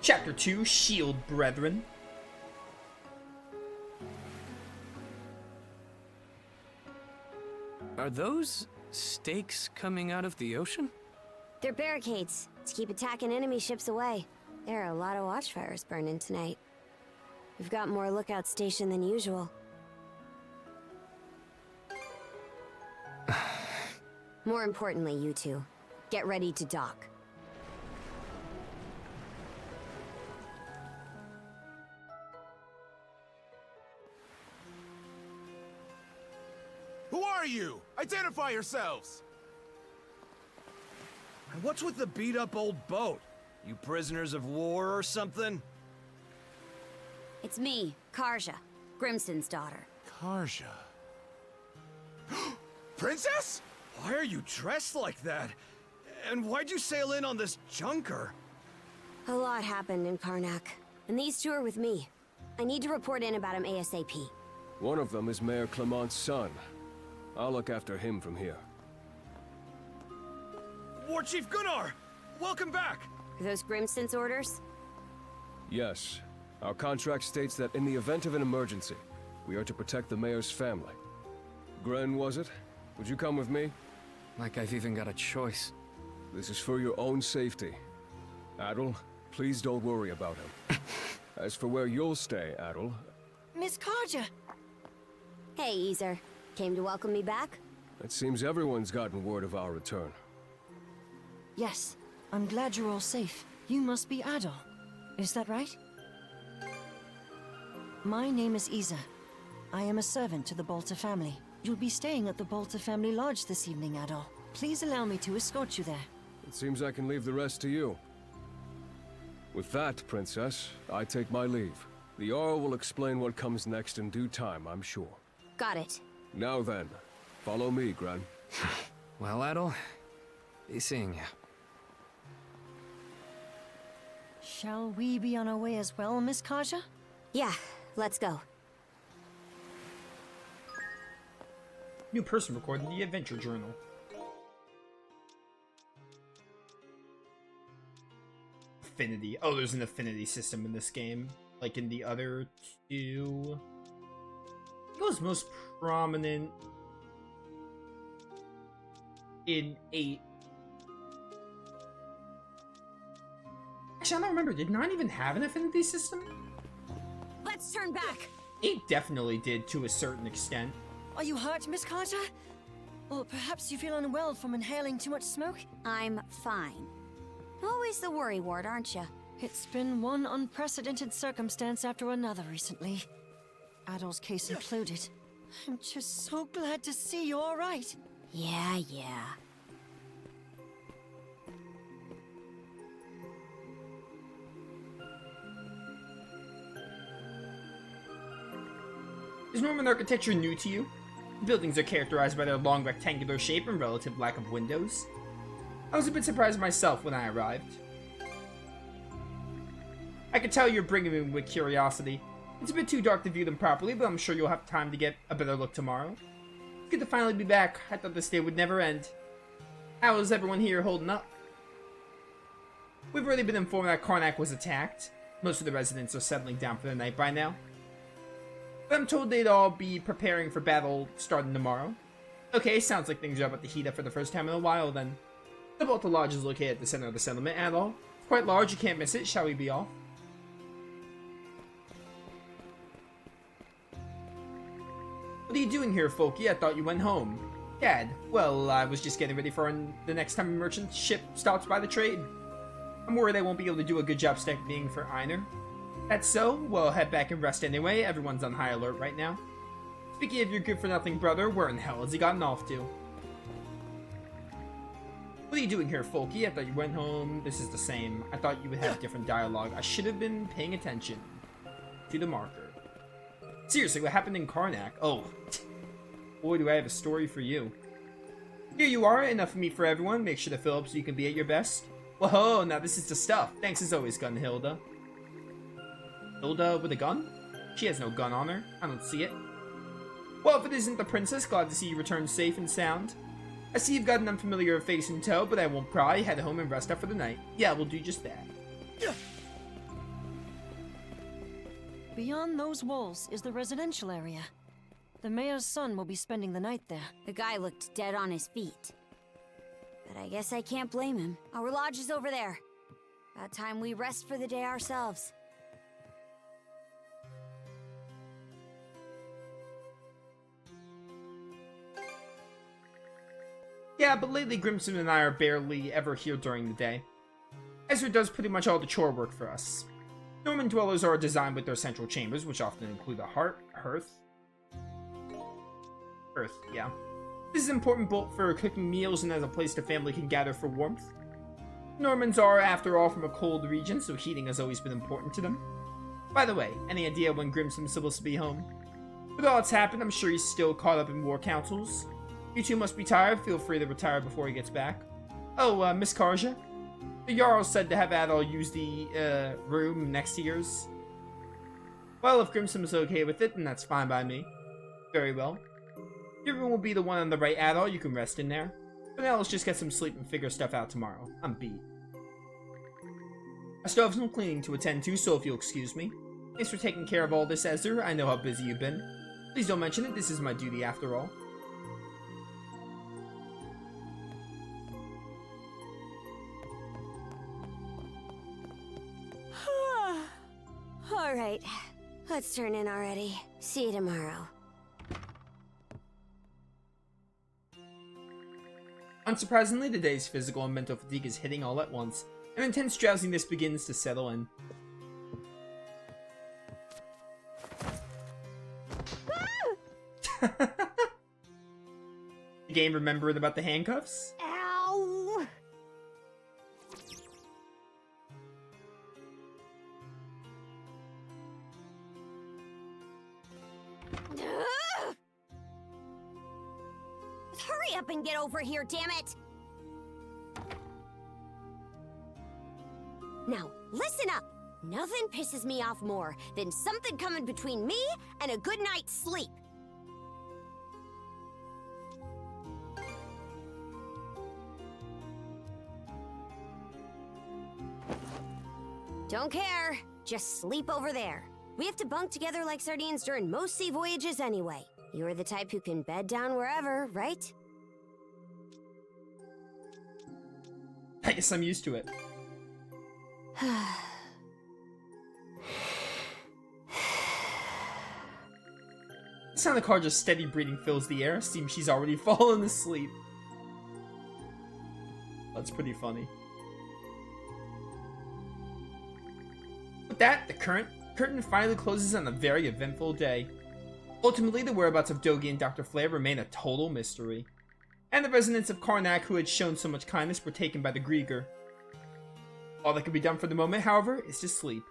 Chapter 2, Shield Brethren. Are those stakes coming out of the ocean? They're barricades to keep attacking enemy ships away. There are a lot of watchfires burning tonight. We've got more lookout station than usual. More importantly, you two, get ready to dock. Who are you? Identify yourselves! And what's with the beat-up old boat? You prisoners of war or something? It's me, Karja, Grimson's daughter. Karja. Princess? Why are you dressed like that? And why'd you sail in on this junker? A lot happened in Karnak, and these two are with me. I need to report in about him ASAP. One of them is Mayor Clement's son. I'll look after him from here. War Chief Gunnar! Welcome back! Are those Grimson's orders? Yes. Our contract states that in the event of an emergency, we are to protect the mayor's family. Gren, was it? Would you come with me? Like I've even got a choice. This is for your own safety. Adel, please don't worry about him. As for where you'll stay, Adel... Miss Karja! Hey, Easer. Came to welcome me back? It seems everyone's gotten word of our return. Yes, I'm glad you're all safe. You must be Adol. Is that right? My name is Isa. I am a servant to the Balta family. You'll be staying at the Balta family lodge this evening, Adol. Please allow me to escort you there. It seems I can leave the rest to you. With that, Princess, I take my leave. The Jarl will explain what comes next in due time, I'm sure. Got it. Now then, follow me, Gren. Well, Adel, be seeing ya. Shall we be on our way as well, Miss Karja? Yeah, let's go. New person recording the adventure journal. Affinity. Oh, there's an affinity system in this game. Like in the other two. It was most prominent in 8. Actually, I don't remember. Did 9 even have an affinity system? Let's turn back! 8 definitely did to a certain extent. Are you hurt, Miss Karja? Or perhaps you feel unwell from inhaling too much smoke? I'm fine. Always the worry ward, aren't you? It's been one unprecedented circumstance after another recently. Adol's case included. I'm just so glad to see you all right. Yeah. Is Norman architecture new to you? Buildings are characterized by their long rectangular shape and relative lack of windows. I was a bit surprised myself when I arrived. I could tell you're bringing me with curiosity. It's a bit too dark to view them properly, but I'm sure you'll have time to get a better look tomorrow. It's good to finally be back. I thought this day would never end. How is everyone here holding up? We've already been informed that Karnak was attacked. Most of the residents are settling down for the night by now. But I'm told they'd all be preparing for battle starting tomorrow. Okay, sounds like things are about to heat up for the first time in a while then. The Balta Lodge is located at the center of the settlement at all. It's quite large, you can't miss it. Shall we be off? What are you doing here, Folky? I thought you went home. Dad, well, I was just getting ready for the next time a merchant ship stops by the trade. I'm worried I won't be able to do a good job being for Einar. That's so? Well, head back and rest anyway. Everyone's on high alert right now. Speaking of your good-for-nothing brother, where in hell has he gotten off to? What are you doing here, Folky? I thought you went home. This is the same. I thought you would have different dialogue. I should have been paying attention to the marker. Seriously, what happened in Karnak? Oh, boy, do I have a story for you. Here you are, enough meat for everyone. Make sure to fill up so you can be at your best. Whoa, now this is the stuff. Thanks as always, Gunhilda. Hilda with a gun? She has no gun on her. I don't see it. Well, if it isn't the princess, glad to see you return safe and sound. I see you've got an unfamiliar face in tow, but I won't pry. Head home and rest up for the night. Yeah, we'll do just that. Beyond those walls is the residential area. The mayor's son will be spending the night there. The guy looked dead on his feet. But I guess I can't blame him. Our lodge is over there. About time we rest for the day ourselves. Yeah, but lately Grimson and I are barely ever here during the day. Ezra does pretty much all the chore work for us. Norman dwellers are designed with their central chambers, which often include a hearth. Yeah. This is important both for cooking meals and as a place the family can gather for warmth. Normans are, after all, from a cold region, so heating has always been important to them. By the way, any idea when Grimson's supposed to be home? With all that's happened, I'm sure he's still caught up in war councils. You two must be tired. Feel free to retire before he gets back. Oh, Miss Karja? The Jarl said to have Adol use the, room next to yours. Well, if Grimson is okay with it, then that's fine by me. Very well. Your room will be the one on the right, Adol. You can rest in there. For now, let's just get some sleep and figure stuff out tomorrow. I'm beat. I still have some cleaning to attend to, so if you'll excuse me. Thanks for taking care of all this, Ezra. I know how busy you've been. Please don't mention it. This is my duty after all. All right, let's turn in already. See you tomorrow. Unsurprisingly, the day's physical and mental fatigue is hitting all at once, and intense drowsiness begins to settle in. The game remembered about the handcuffs? Ow! Hurry up and get over here, damn it! Now, listen up! Nothing pisses me off more than something coming between me and a good night's sleep. Don't care. Just sleep over there. We have to bunk together like sardines during most sea voyages anyway. You're the type who can bed down wherever, right? I guess I'm used to it. The sound of Karja's steady breathing fills the air. Seems she's already fallen asleep. That's pretty funny. With that, the curtain finally closes on a very eventful day. Ultimately, the whereabouts of Dogi and Dr. Flair remain a total mystery. And the residents of Karnak, who had shown so much kindness, were taken by the Grieger. All that can be done for the moment, however, is to sleep.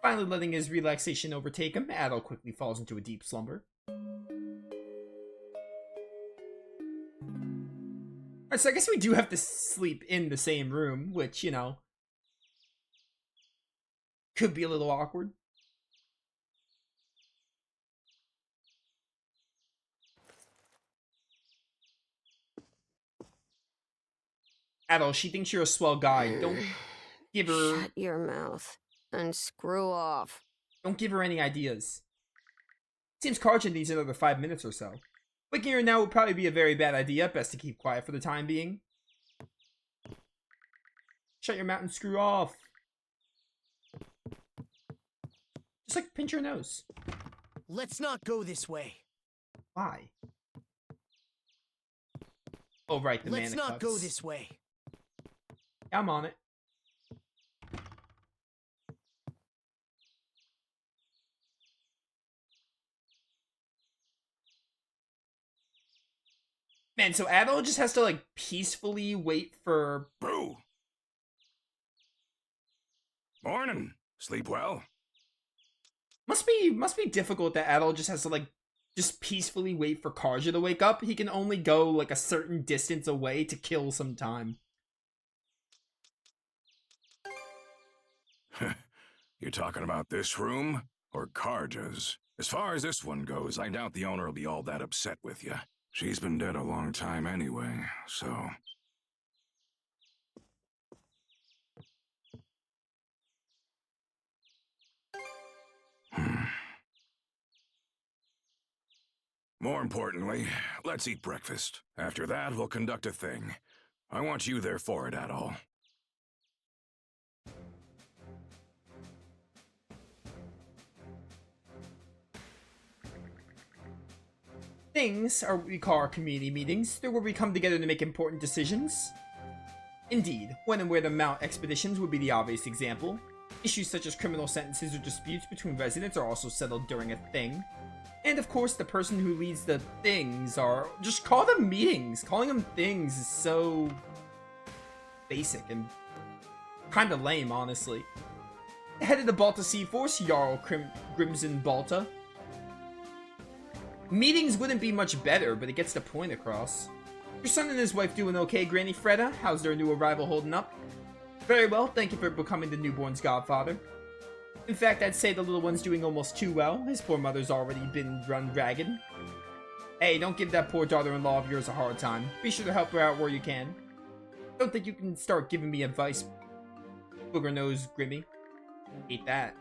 Finally letting his relaxation overtake him, Adol quickly falls into a deep slumber. Alright, so I guess we do have to sleep in the same room, which, you know, could be a little awkward. Adol, she thinks you're a swell guy. Don't give her... Shut your mouth and screw off. Don't give her any ideas. Seems Karja needs another 5 minutes or so. Waking her now would probably be a very bad idea. Best to keep quiet for the time being. Shut your mouth and screw off. Just like pinch your nose. Let's not go this way. Why? Oh, right, the Let's not go cups. this way. I'm on it. Man, so Adol just has to, like, peacefully wait for... Boo! Morning. Sleep well? Must be difficult that Adol just has to, like, just peacefully wait for Karja to wake up. He can only go, like, a certain distance away to kill some time. You're talking about this room? Or Karja's? As far as this one goes, I doubt the owner will be all that upset with you. She's been dead a long time anyway, so... More importantly, let's eat breakfast. After that, we'll conduct a thing. I want you there for it, Adol. Things are what we call our community meetings. They're where we come together to make important decisions. Indeed, when and where to mount expeditions would be the obvious example. Issues such as criminal sentences or disputes between residents are also settled during a thing. And of course, the person who leads the things are... just call them meetings. Calling them things is so... basic and kind of lame, honestly. The head of the Balta Sea Force, Jarl Crimson Balta. Meetings wouldn't be much better, but it gets the point across. Your son and his wife doing okay, Granny Freda? How's their new arrival holding up? Very well, thank you for becoming the newborn's godfather. In fact, I'd say the little one's doing almost too well. His poor mother's already been run ragged. Hey, don't give that poor daughter-in-law of yours a hard time. Be sure to help her out where you can. Don't think you can start giving me advice, booger nose Grimmy. Hate that.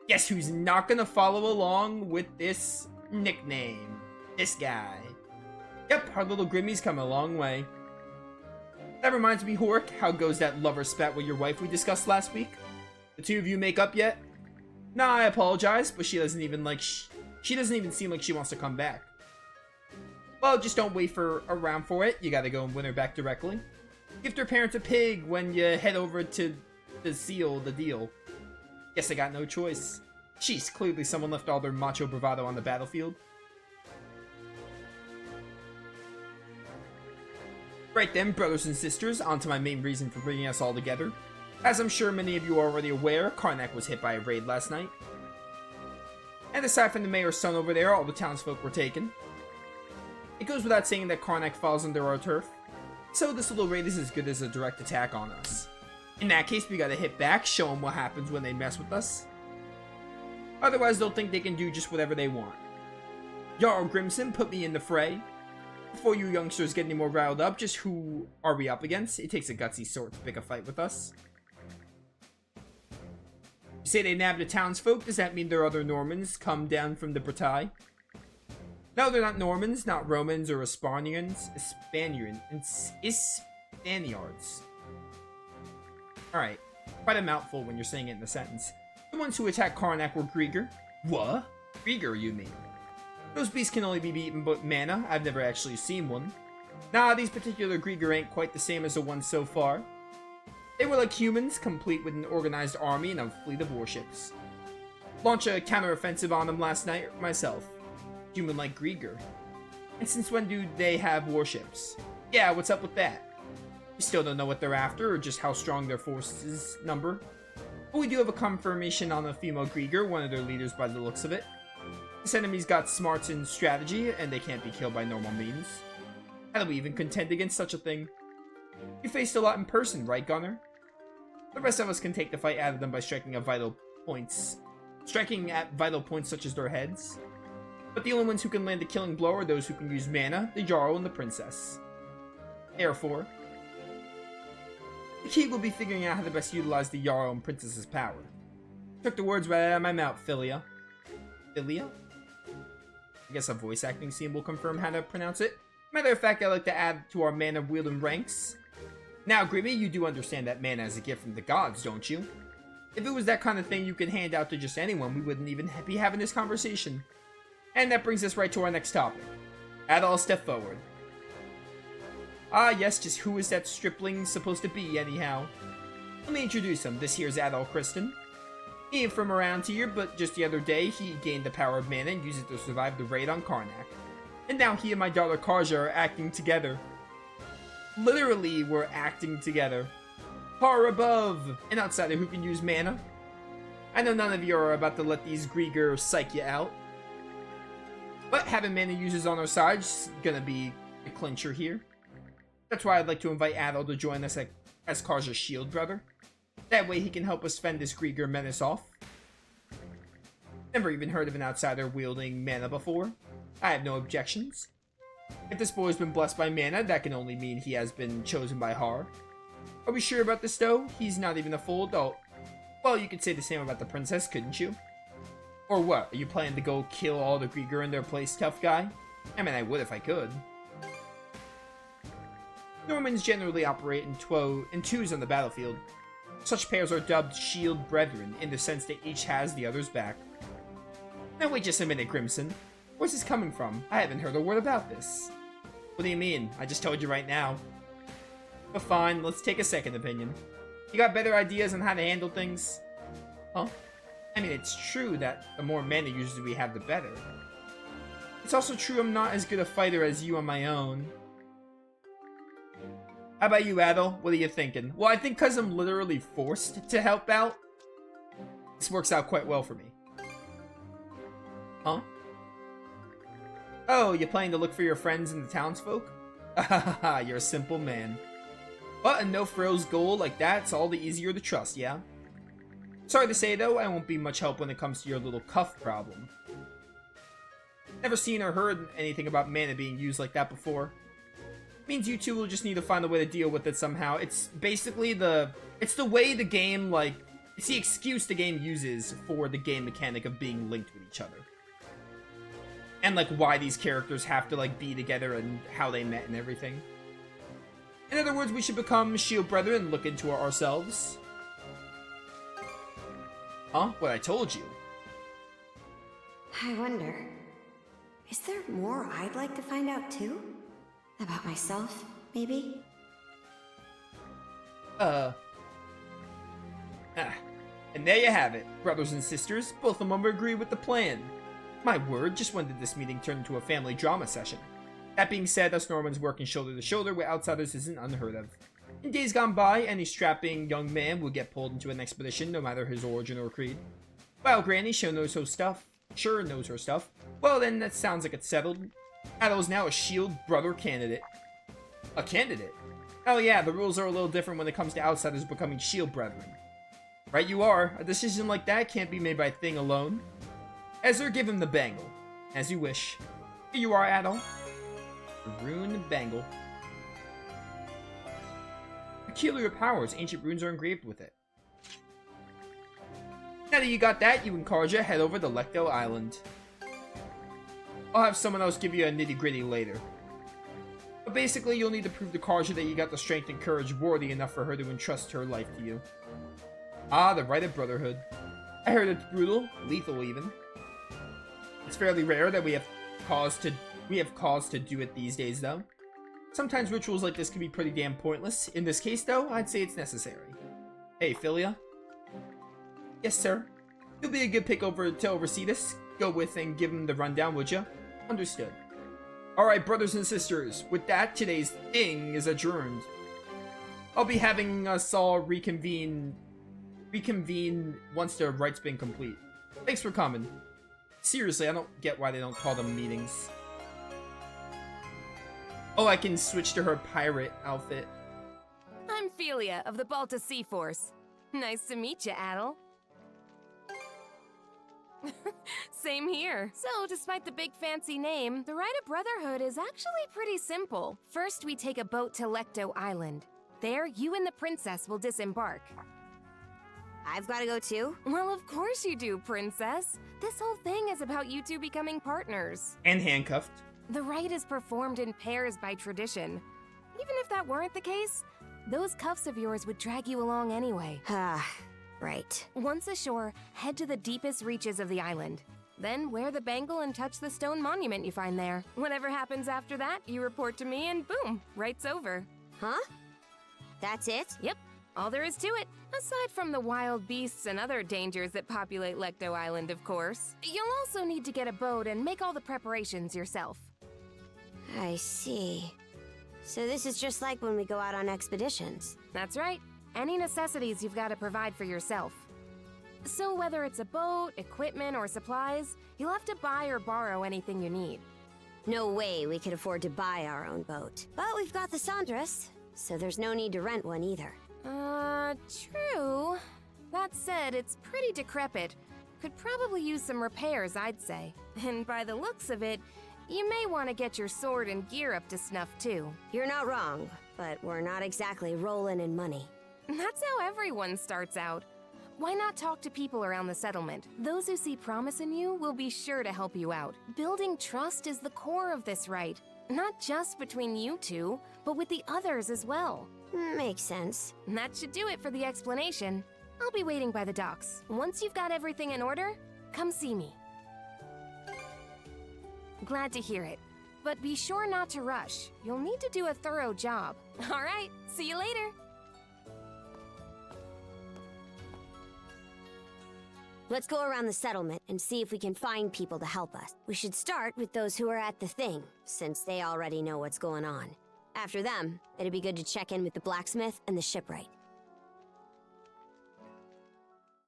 Guess who's not gonna follow along with this nickname? This guy. Yep, our little Grimmy's come a long way. That reminds me, Hork, how goes that lover spat with your wife we discussed last week? The two of you make up yet? Nah, I apologize, but she doesn't even seem like she wants to come back. Well, just don't wait around for it. You gotta go and win her back directly. Gift her parents a pig when you head over to seal the deal. Guess I got no choice. Jeez, clearly someone left all their macho bravado on the battlefield. Right then, brothers and sisters, on to my main reason for bringing us all together. As I'm sure many of you are already aware, Karnak was hit by a raid last night. And aside from the mayor's son over there, all the townsfolk were taken. It goes without saying that Karnak falls under our turf, so this little raid is as good as a direct attack on us. In that case, we gotta hit back, show them what happens when they mess with us. Otherwise, they'll think they can do just whatever they want. Jarl Grimson put me in the fray. Before you youngsters get any more riled up, just who are we up against? It takes a gutsy sort to pick a fight with us. You say they nabbed the townsfolk? Does that mean there are other Normans come down from the Bretagne? No, they're not Normans, not Romans or Spaniards. Spaniards. Alright, quite a mouthful when you're saying it in a sentence. The ones who attacked Karnak were Grieger. What? Grieger, you mean? Those beasts can only be beaten with mana. I've never actually seen one. Nah, these particular Grieger ain't quite the same as the ones so far. They were like humans, complete with an organized army and a fleet of warships. Launched a counter-offensive on them last night myself. Human-like Grieger. And since when do they have warships? Yeah, what's up with that? We still don't know what they're after or just how strong their forces number. But we do have a confirmation on a female Grieger, one of their leaders by the looks of it. This enemy's got smarts and strategy, and they can't be killed by normal means. How do we even contend against such a thing? You faced a lot in person, right, Gunner? The rest of us can take the fight out of them by striking at vital points such as their heads. But the only ones who can land the killing blow are those who can use mana, the Jarl, and the Princess. Therefore, the key will be figuring out how to best utilize the Jarl and Princess's power. Took the words right out of my mouth, Philia. Philia? I guess a voice acting scene will confirm how to pronounce it. Matter of fact, I'd like to add to our mana wielding ranks. Now, Grimmy, you do understand that mana is a gift from the gods, don't you? If it was that kind of thing you could hand out to just anyone, we wouldn't even be having this conversation. And that brings us right to our next topic. Adol, step forward. Ah, yes, just who is that stripling supposed to be, anyhow? Let me introduce him. This here's Adol Kristen. He ain't from around here, but just the other day, he gained the power of mana and used it to survive the raid on Karnak. And now he and my daughter Karja are acting together. Literally, we're acting together. Far above an outsider who can use mana. I know none of you are about to let these Grieger psych you out. But having mana users on our side is gonna be a clincher here. That's why I'd like to invite Adol to join us as Karja's shield brother. That way he can help us fend this Grieger menace off. Never even heard of an outsider wielding mana before. I have no objections. If this boy's been blessed by mana, that can only mean he has been chosen by Har. Are we sure about this though? He's not even a full adult. Well, you could say the same about the princess, couldn't you? Or what? Are you planning to go kill all the Grieger in their place, tough guy? I mean, I would if I could. Normans generally operate in twos on the battlefield. Such pairs are dubbed shield brethren, in the sense that each has the other's back. Now wait just a minute, Crimson. Where's this coming from? I haven't heard a word about this. What do you mean? I just told you right now. But fine, let's take a second opinion. You got better ideas on how to handle things? Huh? I mean, it's true that the more mana users we have, the better. It's also true I'm not as good a fighter as you on my own. How about you, Adel? What are you thinking? Well, I think because I'm literally forced to help out, this works out quite well for me. Huh? Oh, you planning to look for your friends and the townsfolk? Hahaha, you're a simple man. But a no-frills goal like that's all the easier to trust, yeah? Sorry to say, though, I won't be much help when it comes to your little cuff problem. Never seen or heard anything about mana being used like that before. Means you two will just need to find a way to deal with it somehow. It's basically it's the way the game, like, it's the excuse the game uses for the game mechanic of being linked with each other. And, like, why these characters have to, like, be together and how they met and everything. In other words, we should become shield brethren and look into it ourselves. Huh? What I told you. I wonder, is there more I'd like to find out too? About myself, maybe? And there you have it, brothers and sisters. Both of them agree with the plan. My word, just when did this meeting turn into a family drama session? That being said, us Normans working shoulder to shoulder with outsiders isn't unheard of. In days gone by, any strapping young man will get pulled into an expedition, no matter his origin or creed. Well, Granny sure knows her stuff. Well, then that sounds like it's settled. Adel is now a shield brother candidate. A candidate? Oh yeah, the rules are a little different when it comes to outsiders becoming shield brethren. Right you are. A decision like that can't be made by Thing alone. Ezra, give him the bangle. As you wish. Here you are, Adel. The rune bangle. Peculiar powers. Ancient runes are engraved with it. Now that you got that, you and Karja head over to Lecto Island. I'll have someone else give you a nitty-gritty later. But basically, you'll need to prove to Karja that you got the strength and courage worthy enough for her to entrust her life to you. Ah, the right of brotherhood. I heard it's brutal, lethal even. It's fairly rare that we have cause to do it these days, though. Sometimes rituals like this can be pretty damn pointless. In this case, though, I'd say it's necessary. Hey, Philia? Yes, sir. You'll be a good pick to oversee this. Go with and give him the rundown, would ya? Understood. Alright, brothers and sisters. With that, today's thing is adjourned. I'll be having us all reconvene once the rite's been complete. Thanks for coming. Seriously, I don't get why they don't call them meetings. Oh, I can switch to her pirate outfit. I'm Philia of the Balta Sea Force. Nice to meet you, Adel. Same here. So, despite the big fancy name, the Rite of Brotherhood is actually pretty simple. First, we take a boat to Lecto Island. There, you and the princess will disembark. I've got to go too? Well, of course you do, princess. This whole thing is about you two becoming partners. And handcuffed. The rite is performed in pairs by tradition. Even if that weren't the case, those cuffs of yours would drag you along anyway. Ah, right. Once ashore, head to the deepest reaches of the island. Then wear the bangle and touch the stone monument you find there. Whatever happens after that, you report to me and boom, rite's over. Huh? That's it? Yep, all there is to it. Aside from the wild beasts and other dangers that populate Lecto Island, of course. You'll also need to get a boat and make all the preparations yourself. I see. So this is just like when we go out on expeditions. That's right. Any necessities you've got to provide for yourself. So whether it's a boat, equipment, or supplies, you'll have to buy or borrow anything you need. No way we could afford to buy our own boat. But we've got the Sandras, so there's no need to rent one either. True. That said, it's pretty decrepit. Could probably use some repairs, I'd say. And by the looks of it, you may want to get your sword and gear up to snuff, too. You're not wrong, but we're not exactly rolling in money. That's how everyone starts out. why not talk to people around the settlement? Those who see promise in you will be sure to help you out. Building trust is the core of this rite. Not just between you two, but with the others as well. Makes sense. That should do it for the explanation. I'll be waiting by the docks. Once you've got everything in order, come see me. Glad to hear it. But be sure not to rush. You'll need to do a thorough job. All right, see you later. Let's go around the settlement and see if we can find people to help us. We should start with those who are at the thing, since they already know what's going on. After them, it'd be good to check in with the blacksmith and the shipwright.